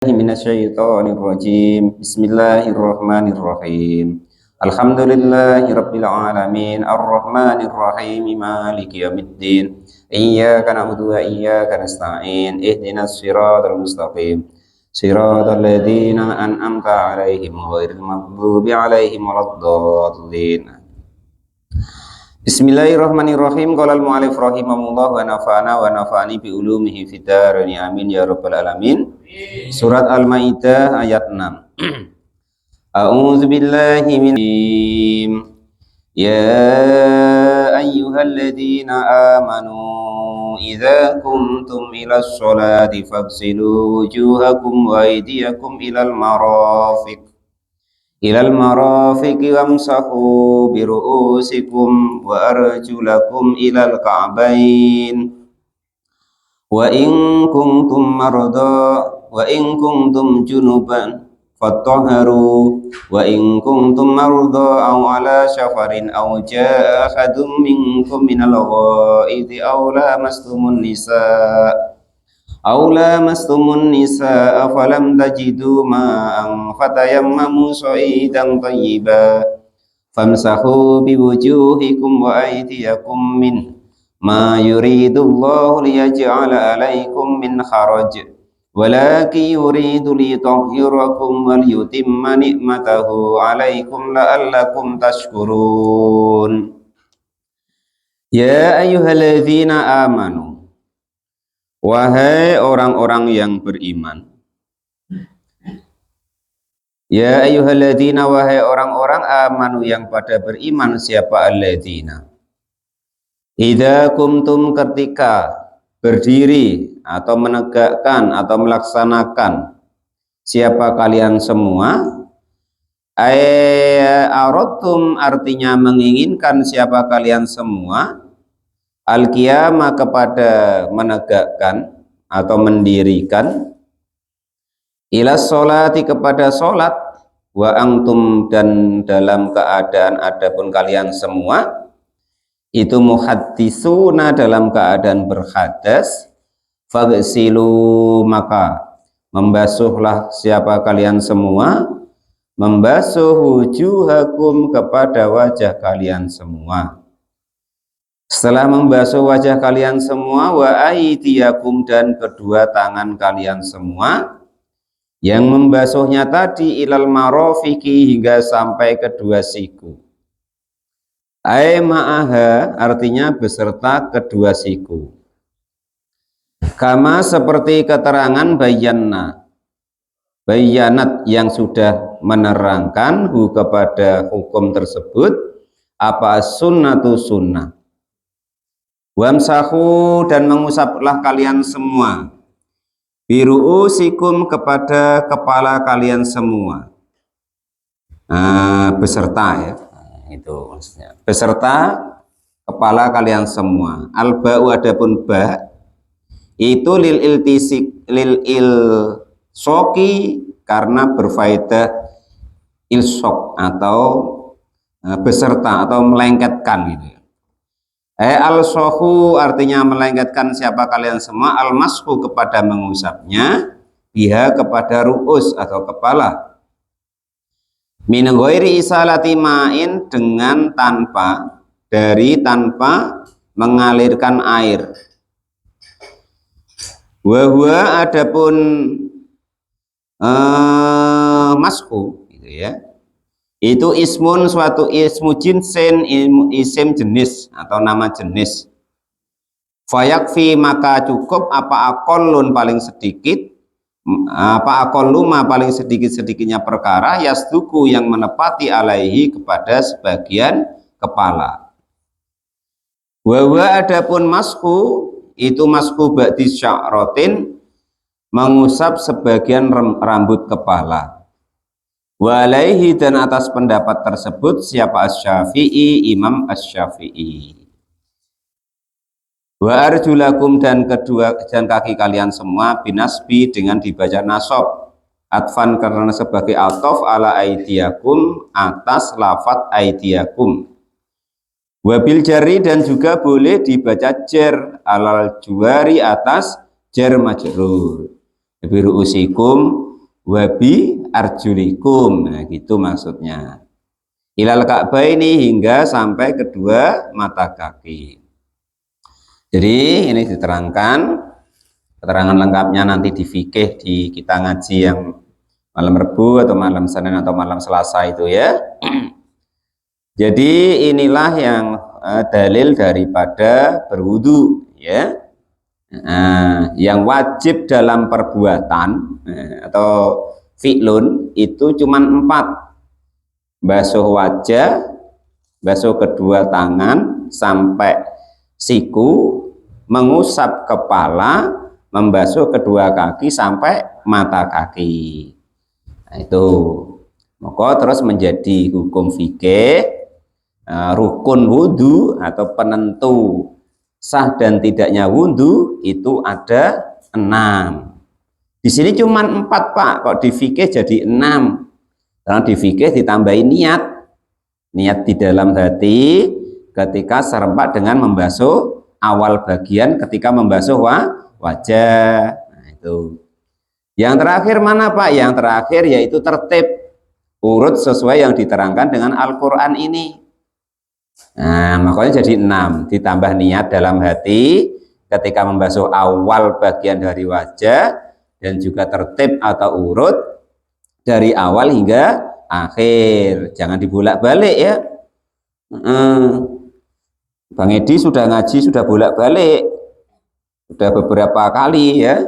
Minasyaitonirrajim. Bismillahirrahmanirrahim. Alhamdulillahirabbil alamin arrahmanirrahim maliki yaumiddin. Iyyaka na'budu wa iyyaka nasta'in. Ihdinas siratal mustaqim. Siratal ladzina an'amta 'alaihim ghairil maghdubi 'alaihim waladdallin. Bismillahirrahmanirrahim. Qala al-mu'allif rahimahullah wa nafa'ani bi ulumihi fid dharain amin ya rabbal alamin. Surat Al-Maidah ayat 6. A'udzu billahi minasy ya ayyuhalladzina amanu idza qumtum ilas sholati faghsilu wujuhakum wa aydiyakum ilal marafiqi wamsahu bi ru'usikum wa arjulakum ilal ka'bain wa in kuntum junuban fattahharu wa in kuntum marda aw ala safarin aw jaa ahadum minkum minal ghaidi aw lamastumun nisaa falam tajidu ma'an fatayammamu sa'idan thayyiban famsahu biwujuhikum wa aydiyakum min ma yuridullahu liyaj'ala 'alaikum min haraj walakin yuridu liyutahhirakum wa liyutimma ni'matahu 'alaikum la'allakum tashkurun. Ya ayyuhalladzina amanu, wahai orang-orang yang beriman. Ya ayyuhalladzina, wahai orang-orang amanu yang pada beriman. Siapa alladzina? Idza kumtum, ketika berdiri atau menegakkan atau melaksanakan. Siapa kalian semua? Aradtum, artinya menginginkan siapa kalian semua. Al-qiyamah, kepada menegakkan atau mendirikan. Ilas sholati, kepada sholat. Wa antum, dan dalam keadaan adapun kalian semua itu muhadditsuna, dalam keadaan berhadas. Faghsilu, maka membasuhlah siapa kalian semua. Membasuh wujuhakum, kepada wajah kalian semua. Setelah membasuh wajah kalian semua, wa aydiyakum, dan kedua tangan kalian semua. Yang membasuhnya tadi ilal marafiqi, hingga sampai kedua siku. Ma'aha, artinya beserta kedua siku. Kama, seperti keterangan bayanat yang sudah menerangkan kepada hukum tersebut. Apa sunnatu, sunnah. Wamsahu, dan mengusaplah kalian semua. Biru'usikum, kepada kepala kalian semua. Beserta ya. Itu maksudnya, beserta kepala kalian semua. Al-ba'u, adapun ba itu lil ilsoki, karena berfaedah ilsok atau beserta atau melengketkan gitu. Al-sohu, artinya melengketkan siapa kalian semua. Al-mashu, kepada mengusapnya. Biha, kepada ru'us atau kepala. Min ghairi isalati ma'in, dengan tanpa mengalirkan air. Wa huwa, adapun mashu gitu ya. Itu ismun, suatu ismu jinsin, isim jenis atau nama jenis. Fayakfi, maka cukup apa aqallun, paling sedikit. Apa aqalluma, paling sedikit-sedikitnya perkara. Yasduku, yang menepati alaihi, kepada sebagian kepala. Wa adapun masku, itu masku ba'di sya'ratin, mengusap sebagian rambut kepala. Wa alaihi, dan atas pendapat tersebut siapa? Asy-Syafi'i, Imam Asy-Syafi'i. Wa arjulakum, dan kaki kalian semua. Binasbi, dengan dibaca nasab. Atfan, karena sebagai atof ala aidiyakum, atas lafat aidiyakum. Wabil jari, dan juga boleh dibaca jer alal juari, atas jar majrur. Biru'usikum, wabi arjulikum. Nah, gitu maksudnya. Ilal ka'baini hingga sampai kedua mata kaki. Jadi ini diterangkan keterangan lengkapnya nanti di fikih di kita ngaji yang malam Rebu atau malam Senin atau malam Selasa itu ya. Jadi inilah yang dalil daripada berwudu ya. Yang wajib dalam perbuatan atau fi'lun itu cuma 4. Basuh wajah, basuh kedua tangan sampai siku, mengusap kepala, membasuh kedua kaki sampai mata kaki. Nah, itu maka terus menjadi hukum fikih rukun wudu atau penentu sah dan tidaknya wudu itu ada 6. Di sini cuma 4 Pak, kok di fikih jadi 6. Karena di fikih ditambahin niat di dalam hati ketika serempak dengan membasuh awal bagian ketika membasuh wajah. Nah, itu. Yang terakhir mana Pak? Yang terakhir yaitu tertib urut sesuai yang diterangkan dengan Al-Quran ini. Nah, makanya jadi 6. Ditambah niat dalam hati ketika membasuh awal bagian dari wajah dan juga tertib atau urut dari awal hingga akhir. Jangan dibolak-balik ya. Bang Edi sudah ngaji, sudah bolak-balik, sudah beberapa kali ya.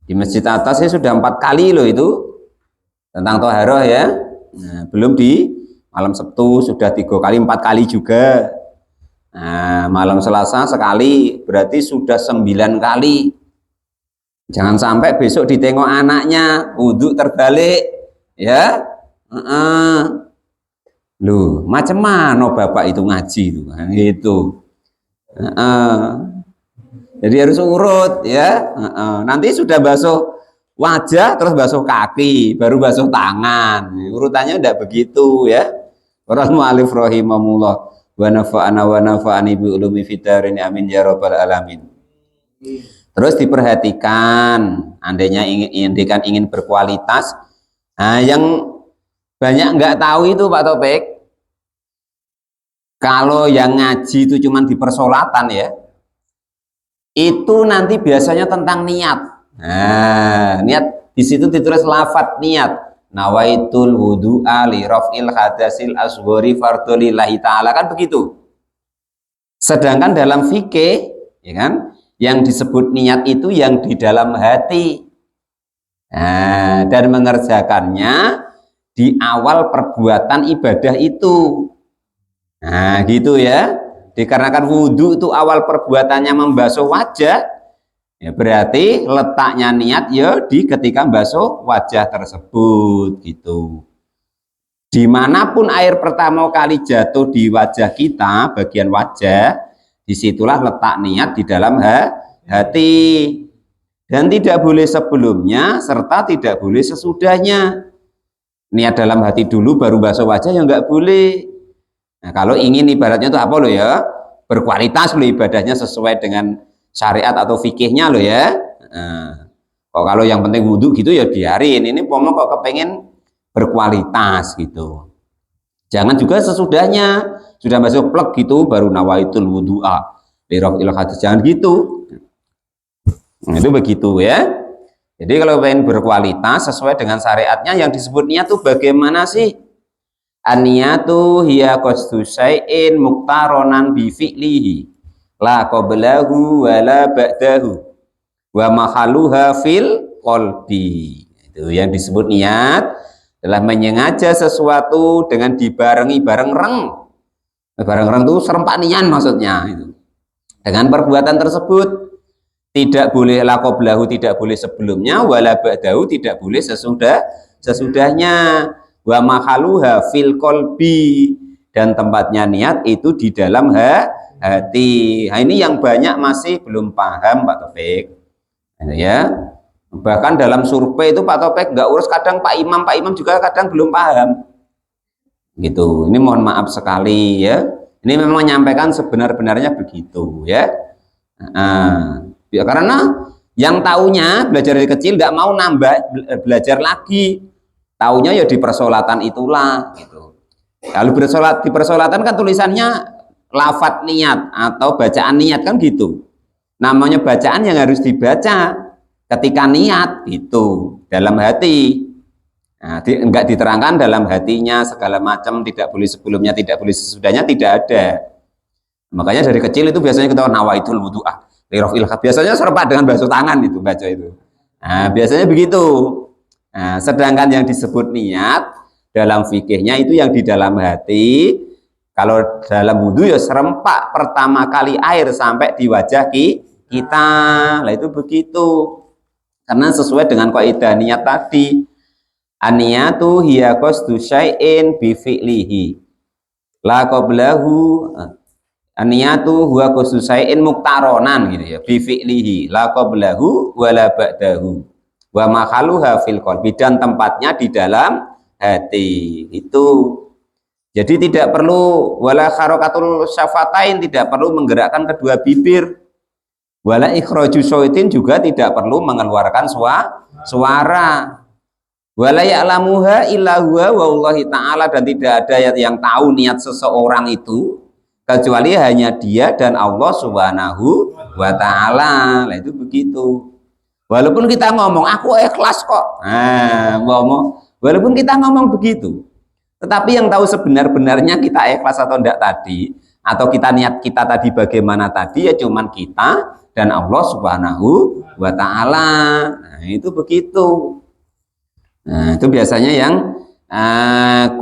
Di masjid atas ya sudah 4 kali loh itu tentang toharoh ya. Nah, belum di malam Sabtu sudah 3 kali, 4 kali juga. Nah, malam Selasa sekali, berarti sudah 9 kali. Jangan sampai besok ditengok anaknya wudhu terbalik ya. Loh, macam mana bapak itu ngaji itu kan gitu. Jadi harus urut ya. Nanti sudah basuh wajah terus basuh kaki baru basuh tangan. Urutannya tidak begitu ya. Orang mu'alif rahimahullah wa nafa'ana wa nafa'ani bi ulumi fitarin amin ya rabbal alamin. Terus diperhatikan andainya ingin berkualitas. Nah, yang banyak nggak tahu itu Pak Topik, kalau yang ngaji itu cuma di persolatan ya, itu nanti biasanya tentang niat. Nah, niat di situ ditulis lafadz niat. Nawaitul wudu'a li raf'il hadasil asghari fardhu lillahi ta'ala, kan begitu. Sedangkan dalam fikih ya kan, yang disebut niat itu yang di dalam hati. Nah, dan mengerjakannya di awal perbuatan ibadah itu. Nah, gitu ya. Dikarenakan wudhu itu awal perbuatannya membasuh wajah, ya berarti letaknya niat ya di ketika membasuh wajah tersebut gitu. Dimanapun air pertama kali jatuh di wajah kita, bagian wajah, disitulah letak niat di dalam hati. Dan tidak boleh sebelumnya serta tidak boleh sesudahnya. Niat dalam hati dulu baru basuh wajah ya nggak boleh. Nah, kalau ingin ibaratnya itu apa loh ya, berkualitas loh ibadahnya sesuai dengan syariat atau fikihnya loh ya. Nah, kalau yang penting wudhu gitu ya biarin. Ini pomo kok kepengen berkualitas gitu. Jangan juga sesudahnya sudah masuk plek gitu baru nawaitul wudu'a li raf'il hadits, jangan gitu. Nah, itu begitu ya. Jadi kalau pengen berkualitas sesuai dengan syariatnya, yang disebut niat itu bagaimana sih? An-niyatu hiya qasdu syai'in muqtaronan bi fi'lihi la qablahu wa la ba'dahu wa mahaluha fil qalbi. Itu yang disebut niat adalah menyengaja sesuatu dengan dibarengi bareng-reng. Bareng-reng itu serempak nian maksudnya itu. Dengan perbuatan tersebut tidak boleh laqoblahu, tidak boleh sebelumnya, wala ba'dahu, tidak boleh sesudahnya, wa mahaluha fil qalbi, dan tempatnya niat itu di dalam hati. Nah, ini yang banyak masih belum paham Pak Taufik ya. Bahkan dalam survei itu Pak Taufik nggak urus, kadang Pak Imam juga kadang belum paham gitu. Ini mohon maaf sekali ya, ini memang menyampaikan sebenar-benarnya begitu ya. Ya, karena Yang taunya belajar dari kecil nggak mau nambah belajar lagi, taunya ya di persolatan itulah gitu. Kalau di persolatan kan tulisannya lafadz niat atau bacaan niat kan gitu. Namanya bacaan yang harus dibaca ketika niat itu dalam hati. Nah, enggak diterangkan dalam hatinya segala macam, tidak boleh sebelumnya, tidak boleh sesudahnya, tidak ada. Makanya dari kecil itu biasanya kita nawaitul wudu'ah lirafil, biasanya serempak dengan basuh tangan itu baca itu. Nah, biasanya begitu. Nah, sedangkan yang disebut niat dalam fikihnya itu yang di dalam hati. Kalau dalam wudhu ya serempak pertama kali air sampai di wajah kita. Lah itu begitu. Karena sesuai dengan kaidah niat tadi. Aniyatu hiya qasdu syai'in bi fi'lihi. La qablahu aniyatu huwa qasdu syai'in muktaronan gitu ya. Bi fi'lihi la qablahu wa la ba'dahu. Wa makhaluha fil qalbi, dan tempatnya di dalam hati. Itu. Jadi tidak perlu wala harakatul syafatain, tidak perlu menggerakkan kedua bibir. Wala ikhraju syaitin, juga tidak perlu mengeluarkan suara. Wala ya'lamuha illa huwa wallahi ta'ala, dan tidak ada yang tahu niat seseorang itu kecuali hanya dia dan Allah Subhanahu wa ta'ala. Nah, itu begitu. Walaupun kita ngomong aku ikhlas kok. Nah, walaupun kita ngomong begitu, tetapi yang tahu sebenar-benarnya kita ikhlas atau enggak tadi, atau kita niat kita tadi bagaimana tadi, ya cuman kita dan Allah Subhanahu wa ta'ala. Nah, itu begitu. Nah, itu biasanya yang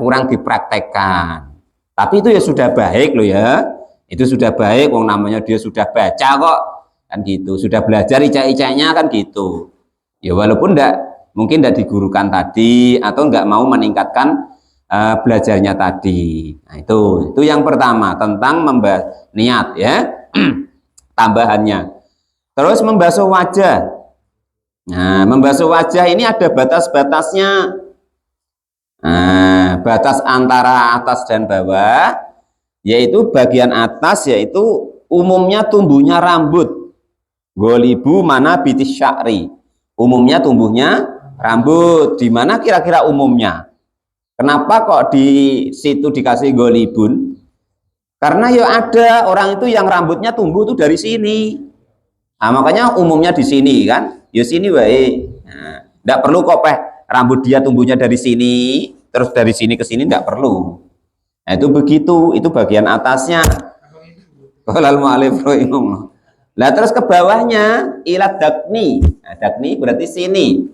kurang dipraktekkan. Tapi itu ya sudah baik loh ya. Itu sudah baik, wong namanya dia sudah baca kok. Kan gitu. Sudah belajar ica-icanya kan gitu. Ya walaupun mungkin enggak digurukan tadi atau enggak mau meningkatkan belajarnya tadi. Nah, itu yang pertama tentang niat ya. Tambahannya. Terus membasuh wajah. Nah, membasuh wajah ini ada batas-batasnya. Nah, batas antara atas dan bawah, yaitu bagian atas yaitu umumnya tumbuhnya rambut. Golibu mana bitis sya'ri. Umumnya tumbuhnya rambut. Di mana kira-kira umumnya? Kenapa kok di situ dikasih golibun? Karena ya ada orang itu yang rambutnya tumbuh tuh dari sini. Nah, makanya umumnya di sini kan. Ya sini wae. Nah, enggak perlu kok rambut dia tumbuhnya dari sini, terus dari sini ke sini enggak perlu. Nah, itu begitu, itu bagian atasnya. Qalal mu'allif rahimahullah. Nah, terus ke bawahnya ilat dakni. Nah, dakni berarti sini.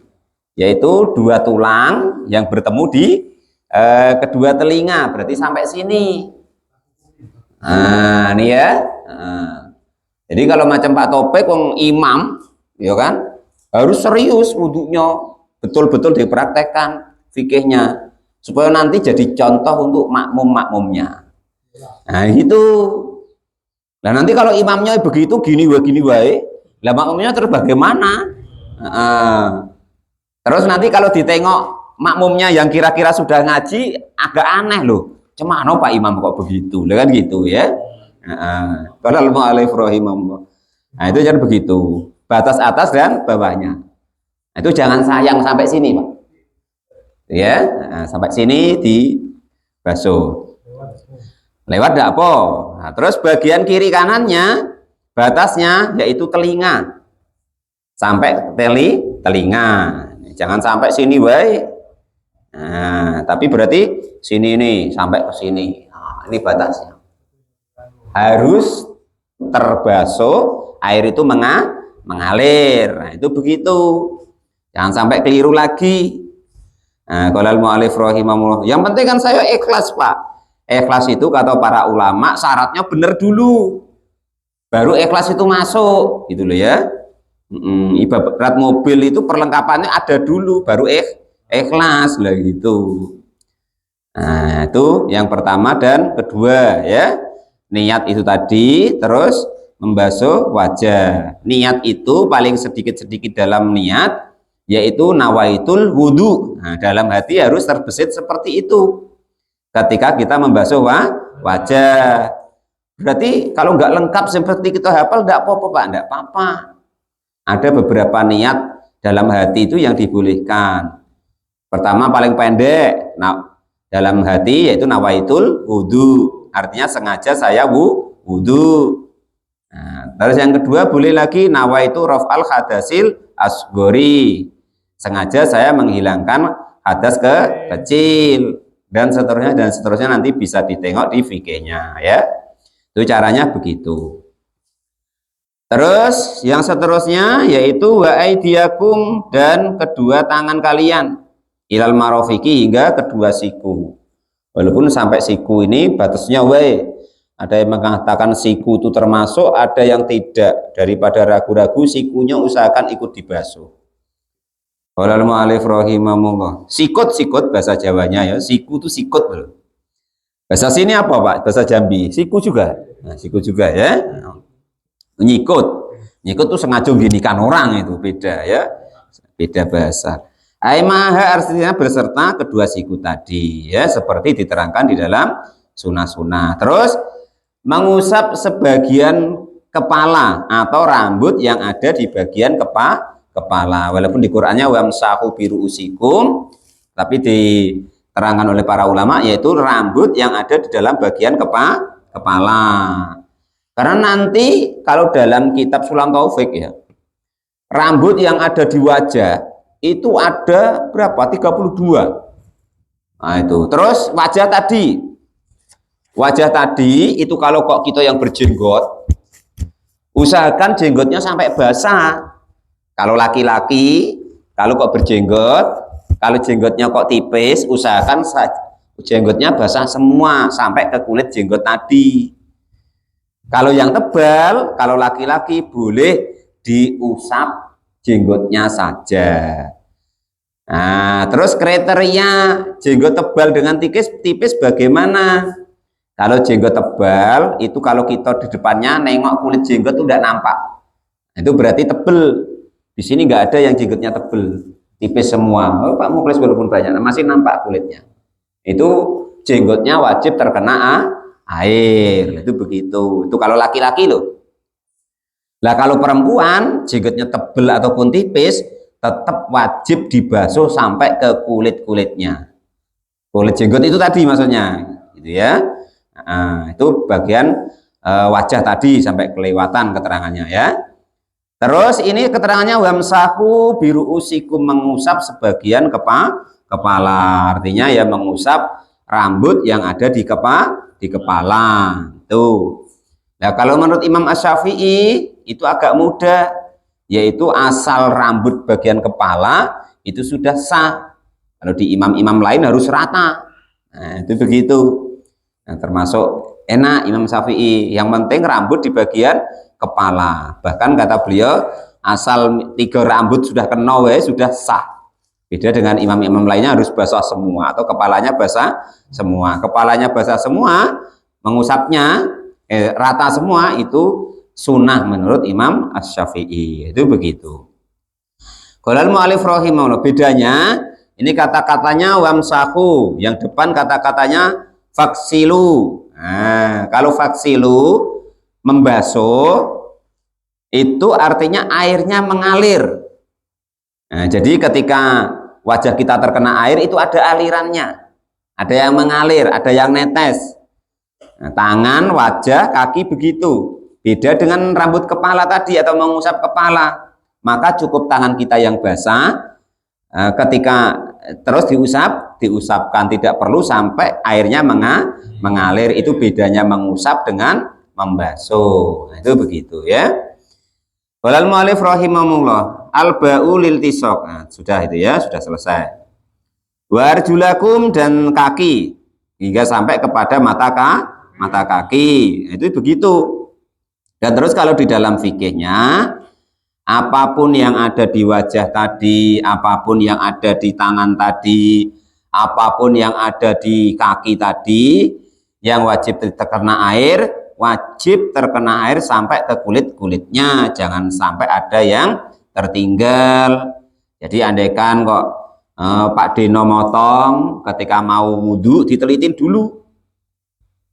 Yaitu dua tulang yang bertemu di kedua telinga, berarti sampai sini. Nah, ini ya. Nah, jadi kalau macam Pak Topik wong imam, ya kan? Harus serius wudhunya, betul-betul dipraktekkan fikihnya supaya nanti jadi contoh untuk makmum-makmumnya. Nah itu. Nah nanti kalau imamnya begitu gini wae, lah makmumnya terus bagaimana? Terus nanti kalau ditengok makmumnya yang kira-kira sudah ngaji agak aneh loh. Cemana Pak Imam kok begitu? Lah kan gitu ya. Kalau mu'allif rahimahullah. Nah itu jangan begitu. Batas atas dan bawahnya. Nah, itu jangan sayang sampai sini, Pak. Ya, nah, sampai sini dibasuh. Lewat enggak apa. Nah, terus bagian kiri kanannya batasnya yaitu telinga. Sampai telinga. Jangan sampai sini, wae. Nah, tapi berarti sini nih sampai ke sini. Nah, ini batasnya. Harus terbasuh, air itu mengalir. Nah, itu begitu. Jangan sampai keliru lagi. Nah, qalal mu'allif rahimahullah. Yang penting kan saya ikhlas, Pak. Ikhlas itu kata para ulama syaratnya benar dulu. Baru ikhlas itu masuk, gitu loh ya. Ibarat mobil itu perlengkapannya ada dulu, baru ikhlas lah gitu. Nah, itu yang pertama dan kedua ya. Niat itu tadi, terus membasuh wajah. Niat itu paling sedikit-sedikit dalam niat yaitu nawaitul wudu. Nah, dalam hati harus terbesit seperti itu ketika kita membasuh wajah. Berarti kalau nggak lengkap seperti kita hafal enggak apa-apa Pak, enggak apa-apa. Ada beberapa niat dalam hati itu yang dibolehkan. Pertama paling pendek, nah dalam hati yaitu nawaitul wudu, artinya sengaja saya wudu. Nah, terus yang kedua boleh lagi nawaitu raf'al hadasil asgori, sengaja saya menghilangkan hadas kecil, dan seterusnya nanti bisa ditengok di fikihnya ya. Itu caranya begitu. Terus yang seterusnya yaitu wa aidiakum, dan kedua tangan kalian ilal marofiki, hingga kedua siku. Walaupun sampai siku ini batasnya wae. Ada yang mengatakan siku itu termasuk, ada yang tidak. Daripada ragu-ragu, sikunya usahakan ikut dibasuh. Walal mu'alif rahimahullah. Sikut bahasa Jawanya ya. Siku itu sikut loh. Bahasa sini apa Pak? Bahasa Jambi. Siku juga. Nah, siku juga ya. Nyikut itu sengaja ginikan orang, itu beda ya, beda bahasa. Aimaha artinya berserta kedua siku tadi ya, seperti diterangkan di dalam sunah-sunah. Terus mengusap sebagian kepala atau rambut yang ada di bagian kepala. Walaupun di Qur'annya wamsahu biruusikum, tapi diterangkan oleh para ulama yaitu rambut yang ada di dalam bagian kepala. Karena nanti kalau dalam kitab Sulam Taufik ya, rambut yang ada di wajah itu ada berapa? 32. Nah itu. Terus wajah tadi itu kalau kok kita yang berjenggot, usahakan jenggotnya sampai basah. Kalau laki-laki, kalau kok berjenggot, kalau jenggotnya kok tipis, usahakan jenggotnya basah semua sampai ke kulit jenggot tadi. Kalau yang tebal, kalau laki-laki boleh diusap jenggotnya saja. Nah, terus kriteria jenggot tebal dengan tipis bagaimana? Kalau jenggot tebal itu kalau kita di depannya nengok kulit jenggot itu tidak nampak. Itu berarti tebal. Di sini nggak ada yang jenggotnya tebal, tipis semua. Oh, Pak Muklis walaupun banyak masih nampak kulitnya. Itu jenggotnya wajib terkena air, itu begitu. Itu kalau laki-laki loh. Lah kalau perempuan jenggotnya tebal ataupun tipis tetap wajib dibasuh sampai ke kulit-kulitnya. Kulit jenggot itu tadi maksudnya, gitu ya. Nah, itu bagian wajah tadi sampai kelewatan keterangannya ya. Terus ini keterangannya wamsahu biruusikum, mengusap sebagian kepala. Artinya ya mengusap rambut yang ada di kepala. Tuh. Nah, kalau menurut Imam Asy-Syafi'i itu agak mudah, yaitu asal rambut bagian kepala itu sudah sah. Kalau di imam-imam lain harus rata. Nah, itu begitu. Nah, termasuk enak Imam Syafi'i, yang penting rambut di bagian kepala. Bahkan kata beliau, asal 3 rambut sudah kena sudah sah. Beda dengan imam-imam lainnya harus basah semua atau kepalanya basah semua. Kepalanya basah semua, mengusapnya rata semua, itu sunnah menurut Imam Asy-Syafi'i. Itu begitu. Qolal mu'alif rahimahullah, bedanya ini kata-katanya wamsahu, yang depan kata-katanya faksilu. Nah, kalau faksilu membasuh itu artinya airnya mengalir. Nah, jadi ketika wajah kita terkena air itu ada alirannya, ada yang mengalir, ada yang netes. Nah, tangan, wajah, kaki begitu. Beda dengan rambut kepala tadi atau mengusap kepala, maka cukup tangan kita yang basah. Ketika terus diusapkan, tidak perlu sampai airnya mengalir. Itu bedanya mengusap dengan membasuh. Nah, itu begitu ya. Walal mu'alif rahimahullah al-ba'u lil tisok. Nah, sudah itu ya, sudah selesai. Warjulakum, dan kaki hingga sampai kepada mata kaki. Nah, itu begitu. Dan terus kalau di dalam fikihnya, apapun yang ada di wajah tadi, apapun yang ada di tangan tadi, apapun yang ada di kaki tadi, yang wajib terkena air, wajib terkena air sampai ke kulit-kulitnya, jangan sampai ada yang tertinggal. Jadi andaikan kok Pak Deno motong, ketika mau wudhu ditelitin dulu,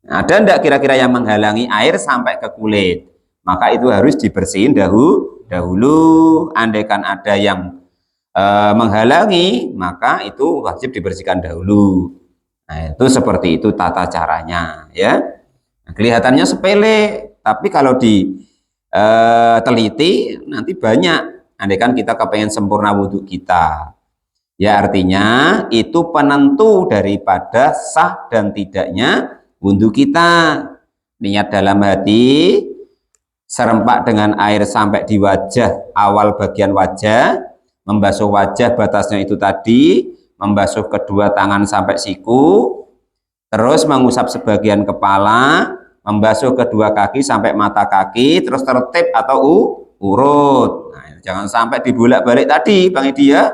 ada enggak kira-kira yang menghalangi air sampai ke kulit, maka itu harus dibersihin dahulu. Andaikan ada yang menghalangi, maka itu wajib dibersihkan dahulu. Nah, itu seperti itu tata caranya ya. Nah, kelihatannya sepele, tapi kalau diteliti nanti banyak. Andaikan kita kepengen sempurna wudhu kita, ya artinya itu penentu daripada sah dan tidaknya wudhu kita. Niat dalam hati, serempak dengan air sampai di wajah, awal bagian wajah, membasuh wajah batasnya itu tadi, membasuh kedua tangan sampai siku, terus mengusap sebagian kepala, membasuh kedua kaki sampai mata kaki, terus tertib atau urut. Nah, jangan sampai dibolak-balik tadi Bang Edi ya.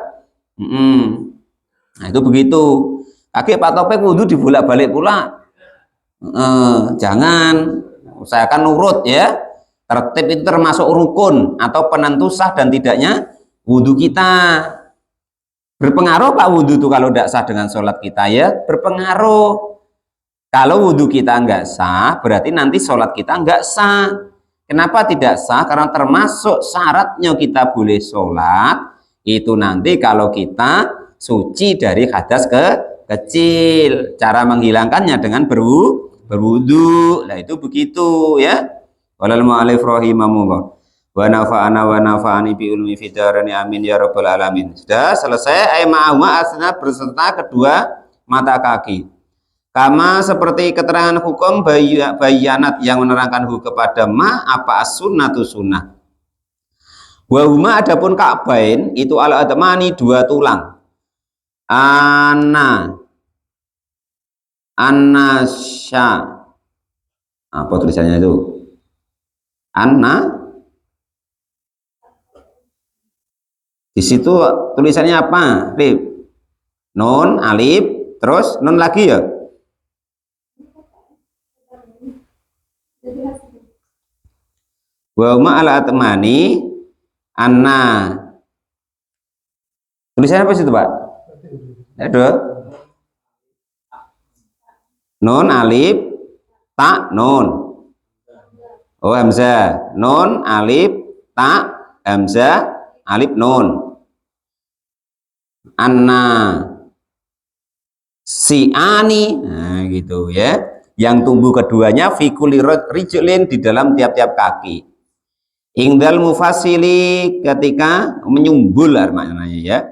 Nah itu begitu. Kaki Pak Topik wudhu dibolak-balik pula. Jangan, usahakan urut ya. Tertib itu termasuk rukun atau penentu sah dan tidaknya wudhu kita. Berpengaruh Pak wudhu itu kalau tidak sah dengan sholat kita ya? Berpengaruh. Kalau wudhu kita nggak sah, berarti nanti sholat kita nggak sah. Kenapa tidak sah? Karena termasuk syaratnya kita boleh sholat itu nanti kalau kita suci dari hadas kecil. Cara menghilangkannya dengan berwudhu. Nah itu begitu ya. Walal mu'alif rahimahullah. Wa nafa'ani bi ulmi fidarani amin ya rabbal alamin. Sudah selesai. Aima'ahuma asna berserta kedua mata kaki. Kama seperti keterangan hukum bayanat yang menerangkan kepada apa as-sunnatu sunnah. Wa huma adapun ka'bain itu al-admani dua tulang. Anasya. Apa tulisannya itu? Di situ tulisannya apa? Rib. Nun, alif, terus nun lagi ya? Wa ma ala atmani anna. Tulisannya apa situ, Pak? Ada. Nun, alif, ta, nun. Oh, hamzah. Nun, alif, ta, hamzah, alif, nun. Anna si ani, nah gitu ya. Yang tumbuh keduanya fikuli rijlin di dalam tiap-tiap kaki. Ingdal mufasili ketika menyumbul maknanya ya.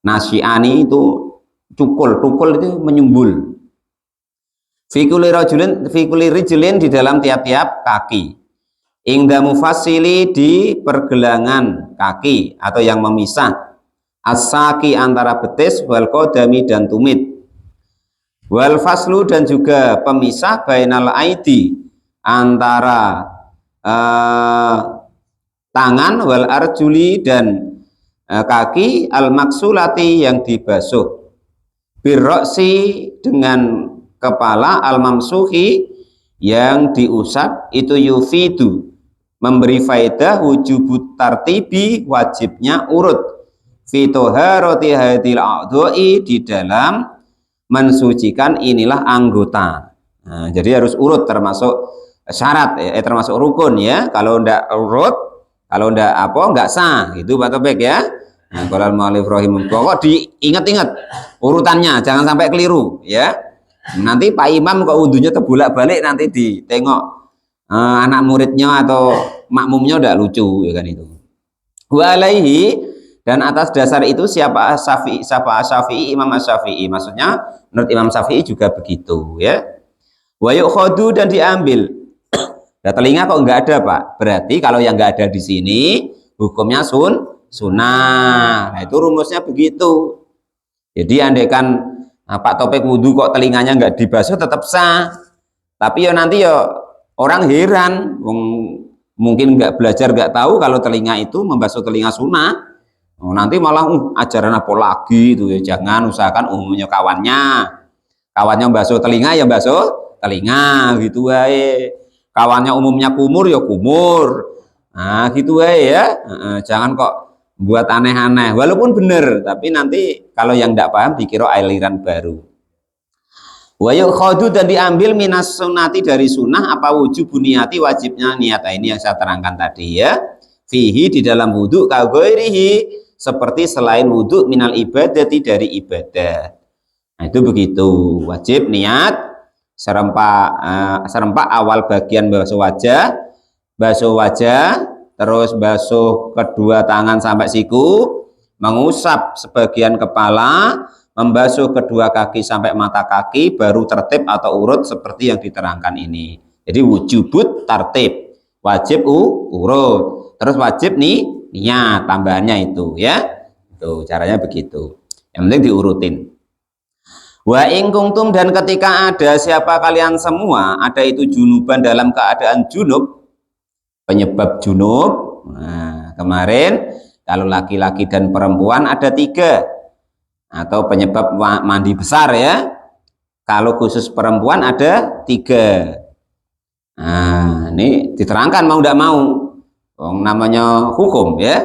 Nasiani itu tukul itu menyumbul. Fikuli rijlin di dalam tiap-tiap kaki. Ingda mufasili di pergelangan kaki atau yang memisah. Asaki antara betis wal qadami dan tumit. Wal faslu dan juga pemisah bainal aidi antara tangan wal arjuli dan kaki al maksulati yang dibasuh. Birroksi dengan kepala al mamsuhi yang diusap itu yufidu memberi faedah wujubut tartibi wajibnya urut fitoharoti hadil a'dha'i di dalam mensucikan inilah anggota. Nah, jadi harus urut termasuk syarat termasuk rukun ya. Kalau ndak urut, kalau ndak nggak sah gitu Pak Topik ya. Nah, kalau mu'alif rahimahullah diingat-ingat urutannya jangan sampai keliru ya. Nanti Pak Imam kok wudhunya terbolak-balik nanti ditengok anak muridnya atau makmumnya udah lucu ya kan itu. Wa alaihi dan atas dasar itu siapa Syafi'i Imam Syafi'i maksudnya menurut Imam Syafi'i juga begitu ya. Wa yukhadu dan diambil. Nah, telinga kok enggak ada Pak? Berarti kalau yang enggak ada di sini hukumnya sunnah. Nah, itu rumusnya begitu. Jadi andaikan Pak Topik wudhu kok telinganya enggak dibasuh tetap sah. Tapi ya nanti ya orang heran, mungkin enggak belajar enggak tahu kalau telinga itu membasuh telinga sunnah. Nanti malah ajaran apa lagi itu ya. Jangan usahakan umumnya kawannya basuh telinga ya basuh telinga gitu wae. Kawannya umumnya kumur ya kumur. Nah gitu wae ya. Jangan kok buat aneh-aneh walaupun benar tapi nanti kalau yang tidak paham dikira aliran baru. Wa yukhadu dan diambil minas sunnati dari sunnah apa wujub niati wajibnya niat. Ini yang saya terangkan tadi ya. fihi di dalam wudu kagoirihi seperti selain wudu minal ibadati dari ibadah. Nah, itu begitu, wajib niat serempak awal bagian basuh wajah, terus basuh kedua tangan sampai siku, mengusap sebagian kepala, membasuh kedua kaki sampai mata kaki, baru tertib atau urut seperti yang diterangkan ini. Jadi wujubut tertib, wajib urut, terus wajib nih niat, tambahannya itu ya. Itu caranya begitu. Yang penting diurutin. Wa in kuntum, dan ketika ada siapa kalian semua, ada itu junuban dalam keadaan junub, penyebab junub. Nah, kemarin kalau laki-laki dan perempuan ada 3, atau penyebab mandi besar ya. Kalau khusus perempuan ada 3. Nah, ini diterangkan mau tidak mau, namanya hukum ya.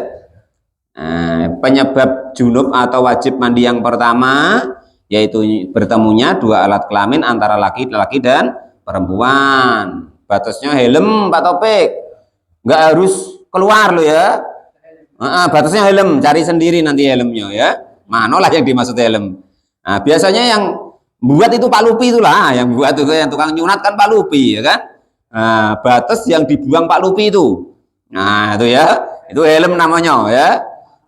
Nah, penyebab junub atau wajib mandi yang pertama yaitu bertemunya 2 alat kelamin antara laki-laki dan perempuan. Batasnya helm Pak Topik, nggak harus keluar lo ya. Batasnya helm, cari sendiri nanti helmnya ya. Manalah yang dimaksud helm. Nah, biasanya yang buat itu Pak Lupi itulah, yang buat itu yang tukang nyunat kan Pak Lupi ya kan. Nah, batas yang dibuang Pak Lupi itu. Nah, itu ya, itu helm namanya ya.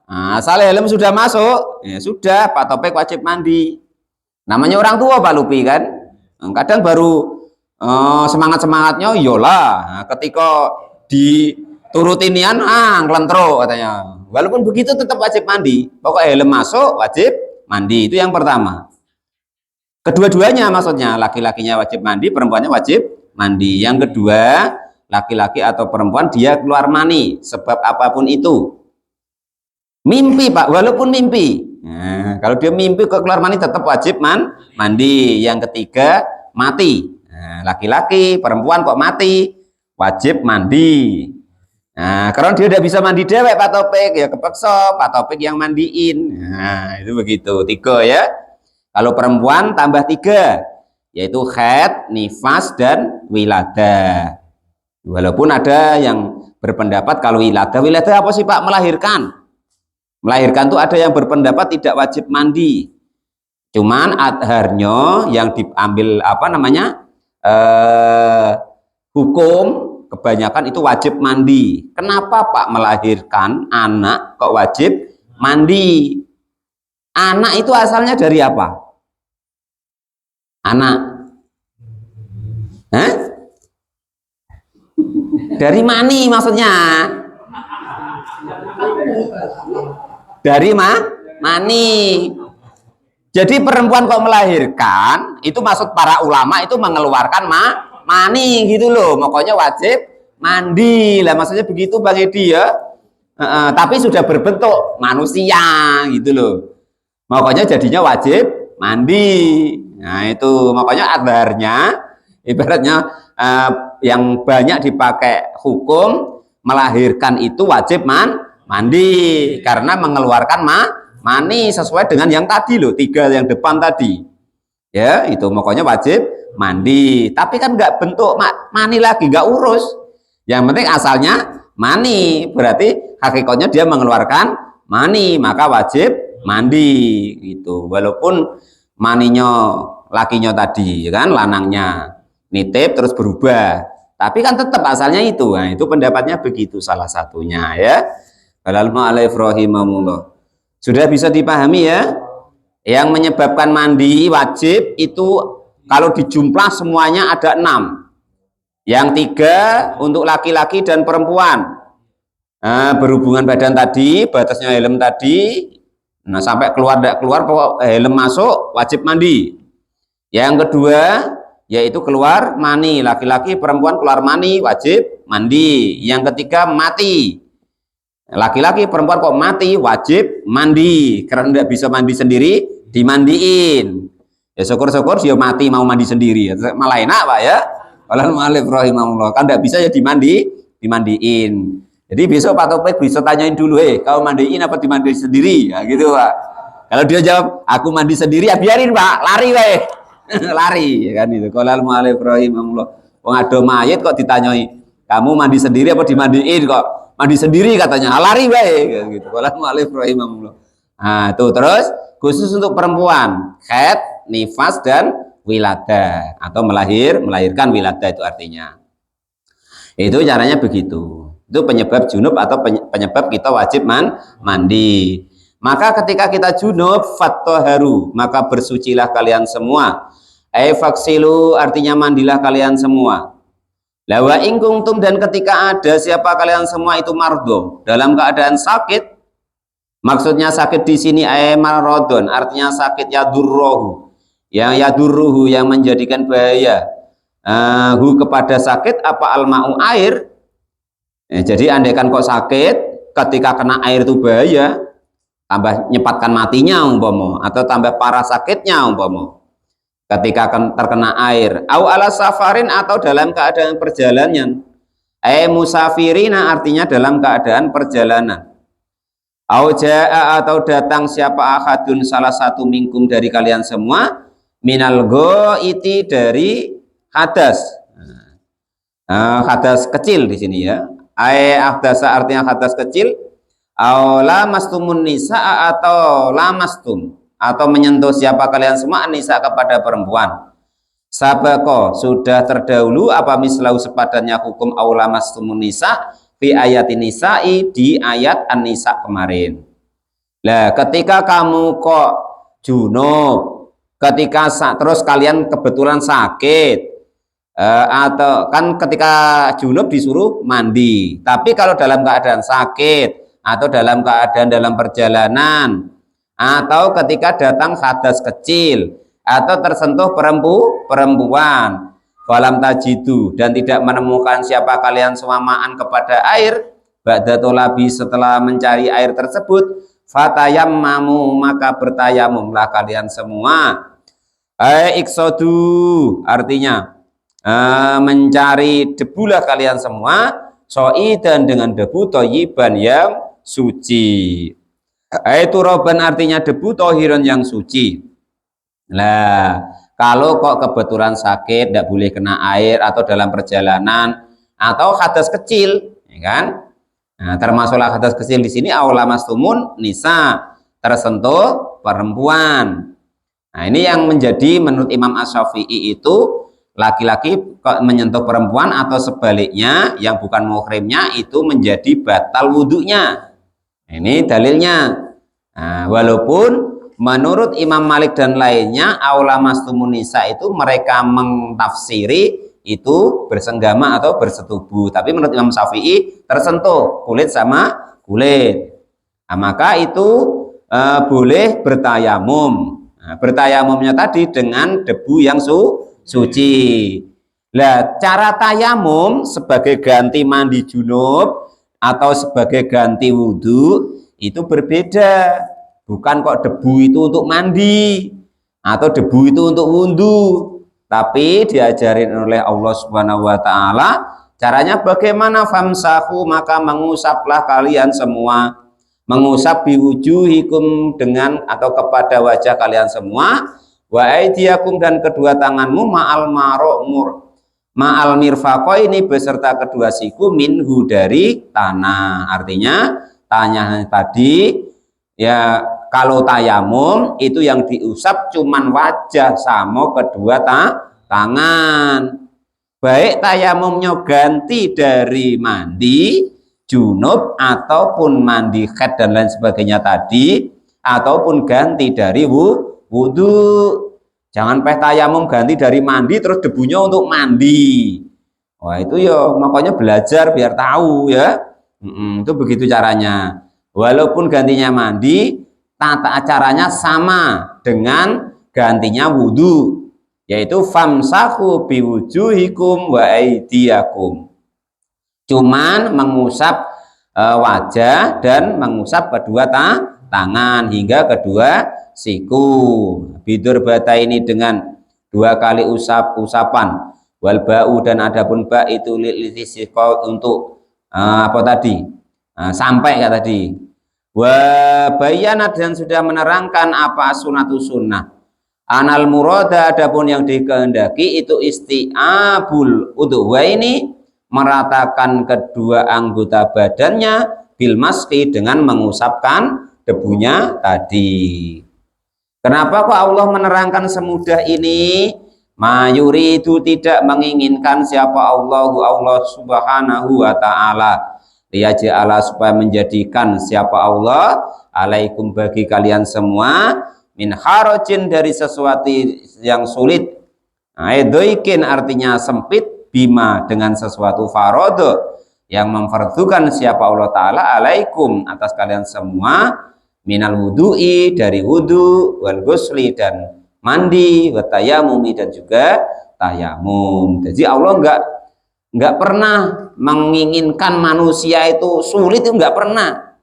Nah, asal helm sudah masuk, ya sudah Pak Topik wajib mandi. Namanya orang tua Pak Lupi kan. Kadang baru semangat-semangatnya iyalah. Nah, ketika diturutinian ngelentro katanya. Walaupun begitu tetap wajib mandi. Pokoknya helm masuk wajib mandi, itu yang pertama. Kedua-duanya maksudnya, laki-lakinya wajib mandi, perempuannya wajib mandi. Yang kedua, laki-laki atau perempuan dia keluar mani sebab apapun itu. Mimpi Pak, walaupun mimpi. Nah, kalau dia mimpi ke keluar mani tetap wajib mandi. Yang ketiga, mati. Nah, laki-laki, perempuan kok mati, wajib mandi. Nah, karena dia tidak bisa mandi dewek Pak Topik, ya kepeksa Pak Topik yang mandiin. Nah, itu begitu, 3 ya. Kalau perempuan tambah 3, yaitu haid, nifas, dan wiladah. Walaupun ada yang berpendapat kalau wiladah apa sih Pak? Melahirkan tuh ada yang berpendapat tidak wajib mandi. Cuman adharnya yang diambil hukum kebanyakan itu wajib mandi. Kenapa Pak melahirkan anak kok wajib mandi? Anak itu asalnya dari apa? Anak. Hah? Dari mani maksudnya. Dari mani. Jadi perempuan kok melahirkan, itu maksud para ulama itu mengeluarkan mani gitu loh. Makanya wajib mandi. Lah maksudnya begitu Bang Edi ya. Tapi sudah berbentuk manusia gitu loh. Makanya jadinya wajib mandi. Nah, itu makanya adharnya ibaratnya yang banyak dipakai hukum melahirkan itu wajib mandi karena mengeluarkan mani sesuai dengan yang tadi loh, 3 yang depan tadi ya, itu makanya wajib mandi. Tapi kan nggak bentuk mani lagi, nggak urus, yang penting asalnya mani, berarti hakikatnya dia mengeluarkan mani, maka wajib mandi gitu. Walaupun maninya lakinya tadi kan, lanangnya nitip terus berubah, tapi kan tetap asalnya itu. Nah, itu pendapatnya begitu salah satunya ya. Sudah bisa dipahami ya. Yang menyebabkan mandi wajib itu kalau dijumlah semuanya ada 6. Yang 3 untuk laki-laki dan perempuan. Berhubungan badan tadi, batasnya helm tadi. Nah, sampai keluar tidak keluar, pokok helm masuk wajib mandi. Yang kedua yaitu keluar mani, laki-laki perempuan keluar mani wajib mandi. Yang ketiga mati. Laki-laki perempuan kok mati wajib mandi, karena tidak bisa mandi sendiri dimandiin. Ya syukur-syukur dia mati mau mandi sendiri, malah enak Pak ya. Walal mu'alif rahimahullah, kan tidak bisa ya dimandiin. Jadi besok Pak Topik bisa tanyain dulu, kau mandiin apa dimandiin sendiri? Ya gitu Pak. Kalau dia jawab aku mandi sendiri, ya biarin Pak, lari lari ya kan itu. Walal mu'alif rahimahullah. Wong ada mayit kok ditanyai, kamu mandi sendiri apa dimandiin kok? mandi sendiri katanya, lari baik gitu. Qala mu'allif rahimahullah. Nah, itu terus khusus untuk perempuan, haid, nifas dan wilada atau melahirkan wilada itu artinya. Itu caranya begitu. Itu penyebab junub atau penyebab kita wajib mandi. Maka ketika kita junub fattoharu, maka bersucilah kalian semua. Faksilu artinya mandilah kalian semua. Lawa ingkungtum dan ketika ada siapa kalian semua itu mardo dalam keadaan sakit. Maksudnya sakit di sini marodon artinya sakit yadurruhu, yang yadurruhu yang menjadikan bahaya. Hu kepada sakit apa alma'u air. Jadi andaikan kok sakit ketika kena air itu bahaya, tambah nyepatkan matinya umpama atau tambah parah sakitnya umpama ketika terkena air. Au ala safarin atau dalam keadaan perjalanan. Musafirina artinya dalam keadaan perjalanan. Au jaa atau datang siapa ahadun salah satu minkum dari kalian semua minal ghaiti dari hadas. Hadas kecil di sini ya. Ahdasa artinya hadas kecil. Au lamastumun nisa atau lamastum atau menyentuh siapa kalian semua nisa kepada perempuan. Sabako sudah terdahulu apa mislau sepadannya hukum au lamastumun nisa fi ayat nisa'i di ayat an-nisa kemarin. Lah ketika kamu kok junub, ketika terus kalian kebetulan sakit atau kan ketika junub disuruh mandi, tapi kalau dalam keadaan sakit atau dalam keadaan dalam perjalanan atau ketika datang hadas kecil atau tersentuh perempuan falam tajidu dan tidak menemukan siapa kalian semamaan kepada air ba'da tolabi setelah mencari air tersebut fatayammamu maka bertayamumlah kalian semua. Iksodu artinya mencari debulah kalian semua so'idan dengan debu thayyiban yang suci. Turaban artinya debu tohiron yang suci. Nah, kalau kok kebetulan sakit tidak boleh kena air atau dalam perjalanan atau hadas kecil, ya kan? Nah, termasuklah hadas kecil di sini aulamastumun nisa, tersentuh perempuan. Nah, ini yang menjadi menurut Imam Asy-Syafi'i itu laki-laki menyentuh perempuan atau sebaliknya yang bukan muhrimnya itu menjadi batal wudhunya. Ini dalilnya. Nah, walaupun menurut Imam Malik dan lainnya aulamastumun nisa itu mereka mentafsiri itu bersenggama atau bersetubuh, tapi menurut Imam Syafi'i tersentuh kulit sama kulit. Nah, maka itu boleh bertayamum. Nah, bertayamumnya tadi dengan debu yang suci. Nah, cara tayamum sebagai ganti mandi junub atau sebagai ganti wudhu itu berbeda. Bukan kok debu itu untuk mandi atau debu itu untuk wudhu, tapi diajarin oleh Allah Subhanahu wa taala caranya bagaimana. Famsahu maka mengusaplah kalian semua, mengusap biwujuhikum dengan atau kepada wajah kalian semua, wa aidiyakum dan kedua tanganmu ma'al mirfaqaini beserta kedua siku minhu dari tanah. Artinya tanya tadi ya, kalau tayamum itu yang diusap cuman wajah sama kedua tangan. Baik tayamumnya ganti dari mandi junub ataupun mandi haid dan lain sebagainya tadi, ataupun ganti dari wudhu. Jangan tayamum ganti dari mandi terus debunya untuk mandi. Wah itu ya makanya belajar biar tahu ya. Itu begitu caranya. Walaupun gantinya mandi, tata acaranya sama dengan gantinya wudhu, yaitu famsahu biwujuhikum wa aidiyakum. Cuman mengusap wajah dan mengusap kedua tangan hingga kedua siku. Bidur bata ini dengan dua kali usapan. Wal ba'u dan adapun ba itu lilisiko untuk apa tadi? Sampai kata tadi. Wa bayanat dan sudah menerangkan apa sunatu sunnah. Anal murada adapun yang dikehendaki itu isti'abul udhuwa ini meratakan kedua anggota badannya bil maski dengan mengusapkan debunya tadi. Kenapa kok Allah menerangkan semudah ini? Mayuri itu tidak menginginkan siapa Allah subhanahu wa ta'ala liyaj'ala supaya menjadikan siapa Allah alaikum bagi kalian semua min harajin dari sesuatu yang sulit. Doikin artinya sempit, bima dengan sesuatu farodo yang memfardukan siapa Allah Ta'ala alaikum atas kalian semua minal wudu'i dari wudu wal ghusli dan mandi wa tayamumi dan juga tayamum. Jadi Allah enggak pernah menginginkan manusia itu sulit, itu enggak pernah.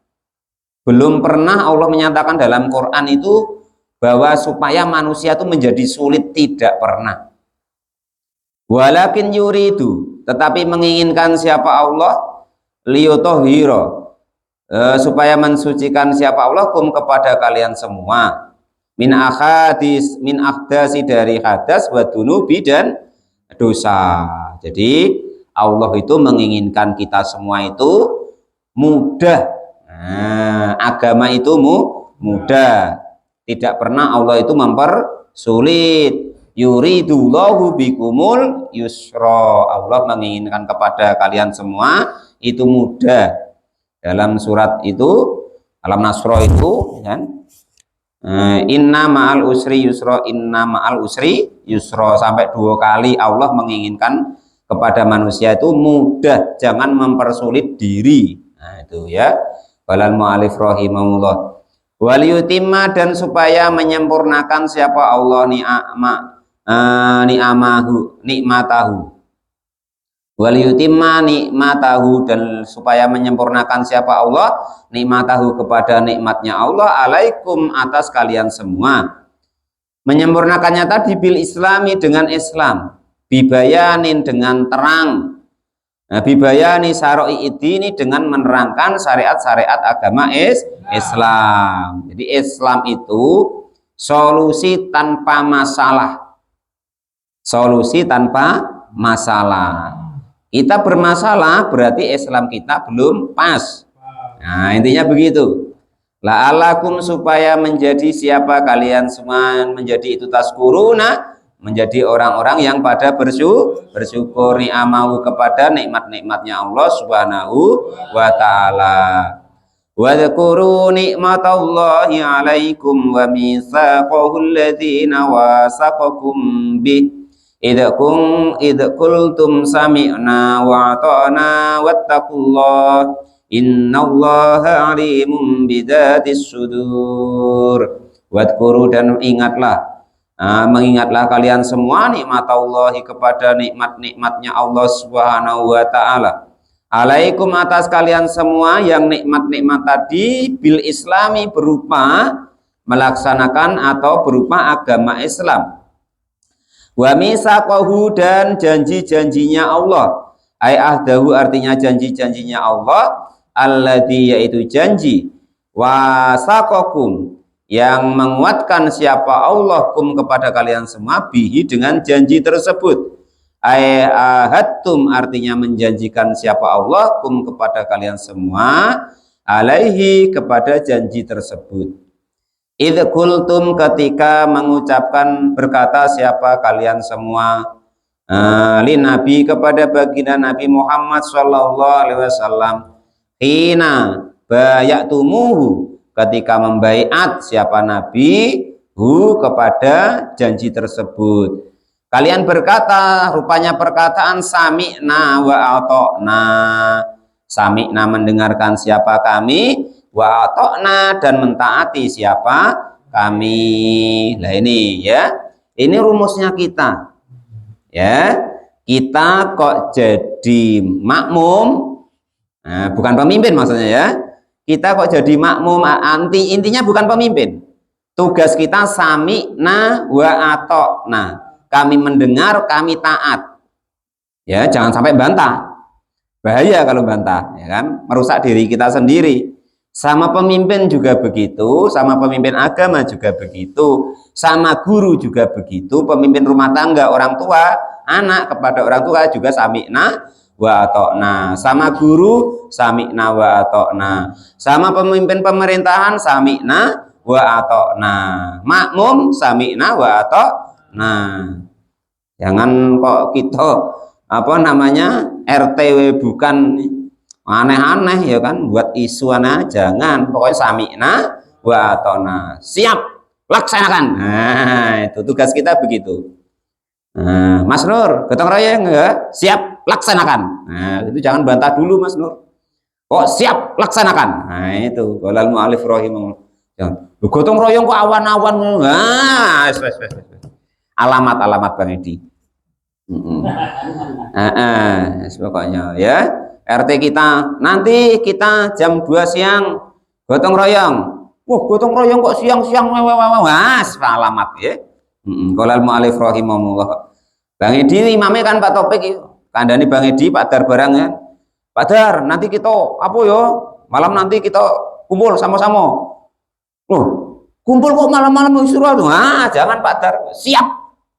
Belum pernah Allah menyatakan dalam Quran itu bahwa supaya manusia itu menjadi sulit, tidak pernah. Walakin yuridu, tetapi menginginkan siapa Allah liyutahhira, supaya mensucikan siapa Allah kum kepada kalian semua min akhdasi dari hadas wa dunubi dan dosa. Jadi Allah itu menginginkan kita semua itu mudah. Agama itu mudah. Tidak pernah Allah itu mempersulit. Yuridullahu bikumul yusra. Allah menginginkan kepada kalian semua itu mudah. Dalam surat itu Al-Nasr itu kan, inna ma'al usri yusra, inna ma'al usri yusra, sampai 2 kali Allah menginginkan kepada manusia itu mudah, jangan mempersulit diri. Nah itu ya. Walal mu'alif rahimahullah waliyutimma, dan supaya menyempurnakan siapa Allah nikmatahu waliyutimma nikmatahu, dan supaya menyempurnakan siapa Allah nikmatahu kepada nikmatnya Allah alaikum atas kalian semua. Menyempurnakannya tadi bil islami dengan Islam, bibayanin dengan terang, bibayani syara'i ini dengan menerangkan syariat-syariat agama Islam. Jadi Islam itu solusi tanpa masalah. Solusi tanpa masalah. Kita bermasalah berarti Islam kita belum pas. Nah intinya begitu. La'alakum, supaya menjadi siapa kalian semua menjadi itu taskuruna, menjadi orang-orang yang pada bersyukur ni'amahu kepada nikmat-nikmatnya Allah subhanahu wa ta'ala. Wa dzkuru nikmatallahi 'alaikum wa mitsaqahu alladzina wasaqakum bih idh qultum sami'na wa ata'na wattaqullah innallaha 'alimun bidzatis sudur. Wadhkuru, dan ingatlah, mengingatlah kalian semua nikmatallahi kepada nikmat-nikmatnya Allah subhanahu wa ta'ala alaikum atas kalian semua, yang nikmat-nikmat tadi bil islami berupa melaksanakan atau berupa agama Islam, wa misaqahu, dan janji-janjinya Allah, ay ahdahu artinya janji-janjinya Allah, alladzi yaitu janji, wasaqakum yang menguatkan siapa Allah kum kepada kalian semua bihi dengan janji tersebut, ay ahadtum artinya menjanjikan siapa Allah kum kepada kalian semua alaihi kepada janji tersebut. Idh qultum ketika mengucapkan berkata siapa kalian semua li nabi kepada baginda Nabi Muhammad sallallahu alaihi wasallam hina bayatumuhu ketika membaiat siapa Nabi kepada janji tersebut. Kalian berkata, rupanya perkataan sami'na wa ata'na. Sami'na mendengarkan siapa kami, wa ata'na dan mentaati siapa kami. Nah ini ya, ini rumusnya kita. Ya, kita kok jadi makmum, nah, bukan pemimpin maksudnya ya. Kita kok jadi makmum, intinya bukan pemimpin. Tugas kita sami'na wa ata'na. Kami mendengar, kami taat. Ya, jangan sampai bantah. Bahaya kalau bantah, ya kan? Merusak diri kita sendiri. Sama pemimpin juga begitu, sama pemimpin agama juga begitu, sama guru juga begitu, pemimpin rumah tangga, orang tua, anak kepada orang tua juga sami'na wa atokna, sama guru sami'na wa atokna, sama pemimpin pemerintahan sami'na wa atokna, makmum sami'na wa atokna. Jangan kok kita apa namanya RTW bukan aneh-aneh ya kan, buat isu aneh, jangan, pokoknya sami'na wa atokna, siap laksanakan. Nah itu tugas kita begitu. Nah, Mas Nur, gotong royong enggak? Siap laksanakan. Nah, itu jangan bantah dulu Mas Nur. Kok siap laksanakan. Nah, itu qolal mu'allif rahimahullah. Gotong royong kok awan-awan. Nah, alamat-alamat Bang Edi. Pokoknya ya. RT kita nanti kita jam 2 siang gotong royong. Wah, gotong royong kok siang-siang. Mas, alamat ya. Qolal mu'allif rahimahullah. Bang Edi imamnya kan Pak Topik, kandani Bang Edi Pak Dar barang ya. Pak Dar, nanti kita apa ya? Malam nanti kita kumpul sama-sama. Loh, kumpul kok malam-malam suruh? Nah, jangan Pak Dar. Siap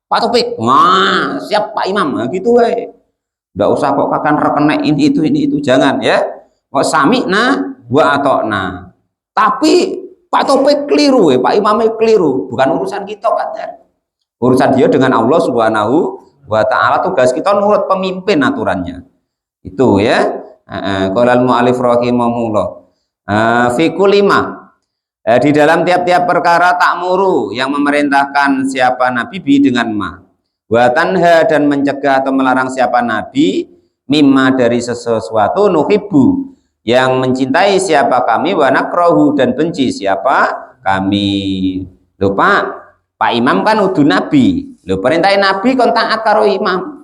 Pak Topik. Wah, siap Pak Imam. Nah, gitu we. Enggak usah kok kakan rekenek ini itu jangan ya. Kok sami'na wa atokna. Tapi Pak Topik keliru ya, Pak Imamnya keliru. Bukan urusan kita Pak Dar. Urusan dia dengan Allah Subhanahu wa ta'ala, tugas kita nurut pemimpin aturannya itu ya. Qolal mu'allif rahimahullah fi kulli ma, di dalam tiap-tiap perkara ta'muru yang memerintahkan siapa nabi bi dengan ma, wa tanha dan mencegah atau melarang siapa nabi mimma dari sesuatu nuhibbu yang mencintai siapa kami, wa nakrahu dan benci siapa kami. Lupa Pak Imam kan udah nabi, lo perintahin nabi kon taat karo imam,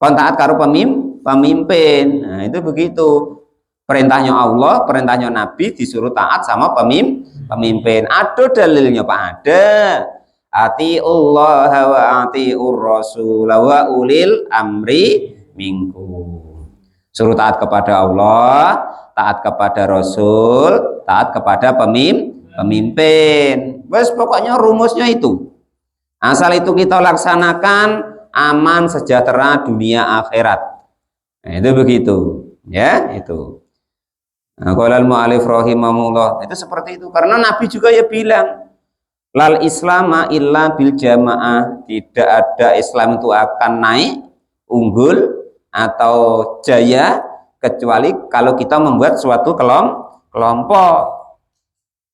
kon taat karo pemimpin. Nah itu begitu, perintahnya Allah, perintahnya nabi disuruh taat sama pemimpin. Ada dalilnya Pak, ada. Atiullah wa atiur rasul wa ulil amri minkum. Suruh taat kepada Allah, taat kepada Rasul, taat kepada pemimpin. Wes pokoknya rumusnya itu. Asal itu kita laksanakan, aman sejahtera dunia akhirat. Nah, itu begitu, ya itu. Nah, qolal mu'allif rahimahullah, itu seperti itu. Karena Nabi juga ya bilang, lal islama illa bil jamaah, tidak ada Islam itu akan naik, unggul atau jaya kecuali kalau kita membuat suatu kelompok.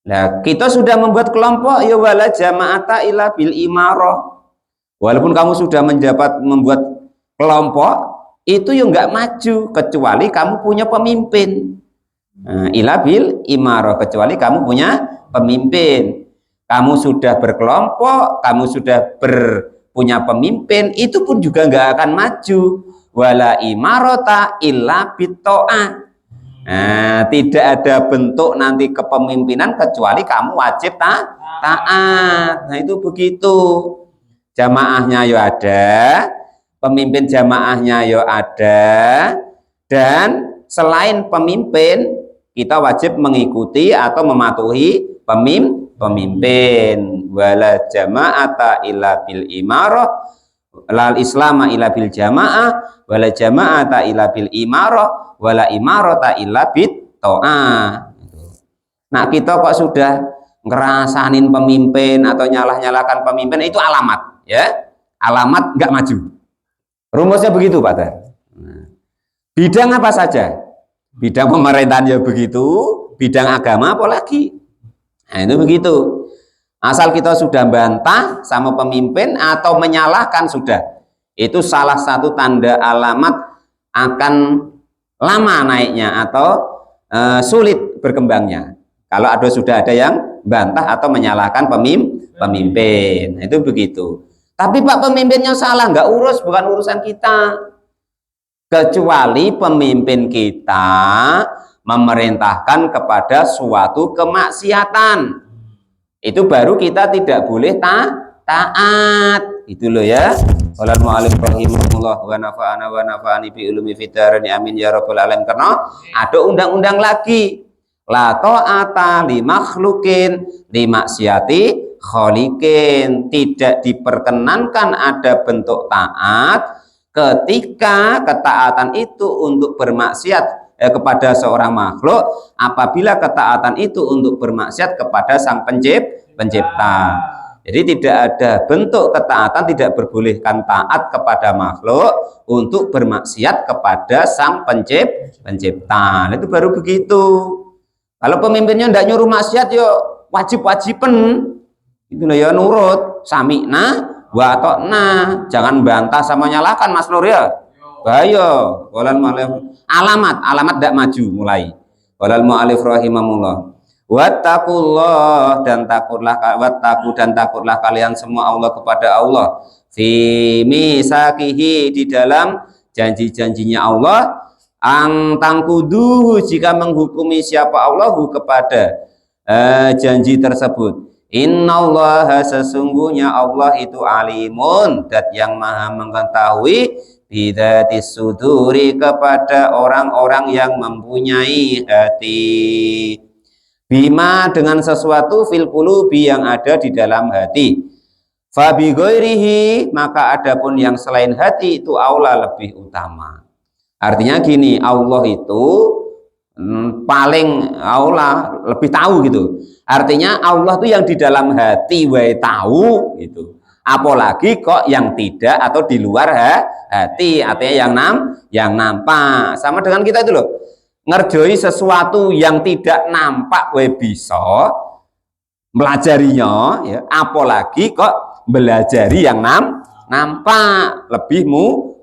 Nah, kita sudah membuat kelompok ya wala jama'ata illa bil imarah. Walaupun kamu sudah membuat kelompok, itu ya enggak maju kecuali kamu punya pemimpin. Nah, illa bil imarah, kecuali kamu punya pemimpin. Kamu sudah berkelompok, kamu sudah punya pemimpin, itu pun juga enggak akan maju. Wala imarata illa bitta'ah. Nah, tidak ada bentuk nanti kepemimpinan kecuali kamu wajib taat. Nah itu begitu. Jamaahnya yo ada, pemimpin jamaahnya yo ada, dan selain pemimpin kita wajib mengikuti atau mematuhi pemimpin. Wala jama'ata illa bil imarah, lal islama illa bil jamaah, wala jama'ata illa bil imarah, wala imarata illa bit to'ah. Nah kita kok sudah ngerasain pemimpin atau nyalah-nyalahkan pemimpin, itu alamat ya, alamat nggak maju. Rumusnya begitu Pak Dar. Nah, bidang apa saja, bidang pemerintahan ya begitu, bidang agama apalagi. Nah itu begitu, asal kita sudah bantah sama pemimpin atau menyalahkan, sudah itu salah satu tanda alamat akan lama naiknya atau sulit berkembangnya. Kalau sudah ada yang bantah atau menyalahkan pemimpin, nah, itu begitu. Tapi Pak pemimpinnya salah, nggak urus, bukan urusan kita. Kecuali pemimpin kita memerintahkan kepada suatu kemaksiatan, itu baru kita tidak boleh taat. Itu loh ya. Qolal mu'allif rahimahullah wa nafa'ana wa nafa'ani bi ulumi fitarani amin ya rabbal alamin. Karena ada undang-undang lagi, la ta'ata li makhlukin li maksiati khaliqin. Tidak diperkenankan ada bentuk taat ketika ketaatan itu untuk bermaksiat kepada seorang makhluk, apabila ketaatan itu untuk bermaksiat kepada sang pencipta. Jadi tidak ada bentuk ketaatan, tidak berbolehkan taat kepada makhluk untuk bermaksiat kepada sang pencipta. Nah, itu baru begitu. Kalau pemimpinnya tidak nyuruh maksiat, yo wajib-wajiben itu loh ya, nurut, sami'na wa ata'na, jangan bantah sama nyalakan Mas Nur ya. Bahaya. Alamat tidak maju mulai. Walal mu'alif rahimahullah. Wattaqullah, dan takutlah kalian semua Allah kepada Allah, fi misakihi, di dalam janji-janjinya Allah, ang tangkuduhu, jika menghukumi siapa Allahu kepada janji tersebut. Innallaha, sesungguhnya Allah itu alimun, dat yang maha mengetahui, bidatis suduri, kepada orang-orang yang mempunyai hati, bima, dengan sesuatu, fil qulubi, yang ada di dalam hati, fabi ghairihi, maka adapun yang selain hati itu aula, lebih utama. Artinya gini, Allah itu paling aula, lebih tahu gitu. Artinya Allah itu yang di dalam hati wae tahu gitu. Apalagi kok yang tidak atau di luar hati, artinya yang nampak. Sama dengan kita itu loh, ngerjoi sesuatu yang tidak nampak wae bisa belajarinya ya, apalagi kok belajari yang nampak, lebih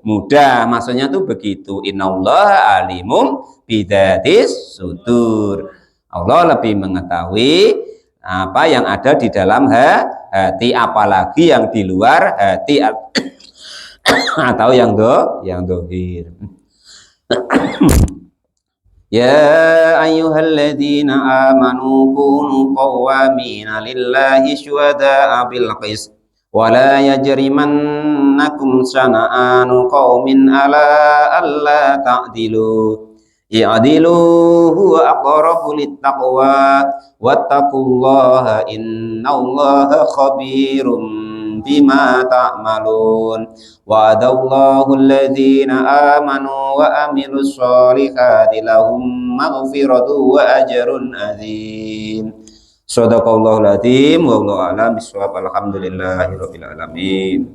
mudah. Maksudnya tuh begitu. Innallaha alimum bidatis sudur. Allah lebih mengetahui apa yang ada di dalam hati, apalagi yang di luar hati atau yang dohir. Ya ayyuhalladzina amanu kunu qawwamina lillahi syuhada'a bil qist wa la yajrimannakum syana'anu qaumin ala alla ta'dilu i'dilu huwa aqrabu littaqwa wattaqullaha innallaha khabirum bima ta'malun. Wa'adallahu alladhina amanu wa amilus solihati lahum maghfiratu wa ajrun azim. Shadaqallahul azim. Wallahu a'lam bishawab. Alhamdulillahi rabbil alamin.